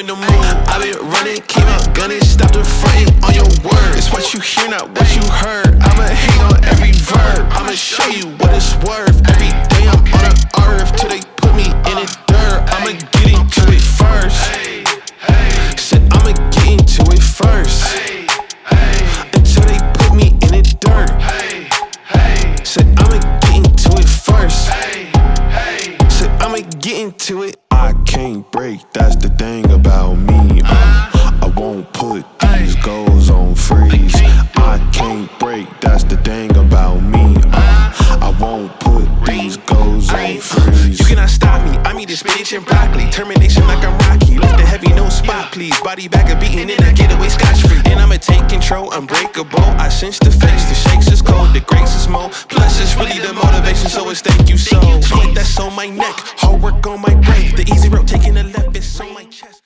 In the mood, I been running, came out gunning, stopped the fronting on your word. It's what you hear, not what you heard. I'ma hang on every verb. I'ma show you what it's worth. Every day I'm on the earth till they put me in the dirt. I'ma get into it first. Said I'ma get into it first. Until they put me in the dirt. Said I'ma get into it first. Said I'ma get into it. I can't break, that's the thing about me. I won't put these goals on freeze. I can't break, that's the thing about me. I won't put these goals on freeze. You cannot stop me, I mean this spinach and broccoli. Termination like I'm Rocky, lift the heavy, no spot please. Body back a beating and I get away scotch-free. And I'ma take control, unbreakable. I sense the face, the shakes is cold, the grace is more. Plus it's really the motivation, so it's thank you so. Put that's on my neck, hard work on my brain. The easy road taking the left is on my chest.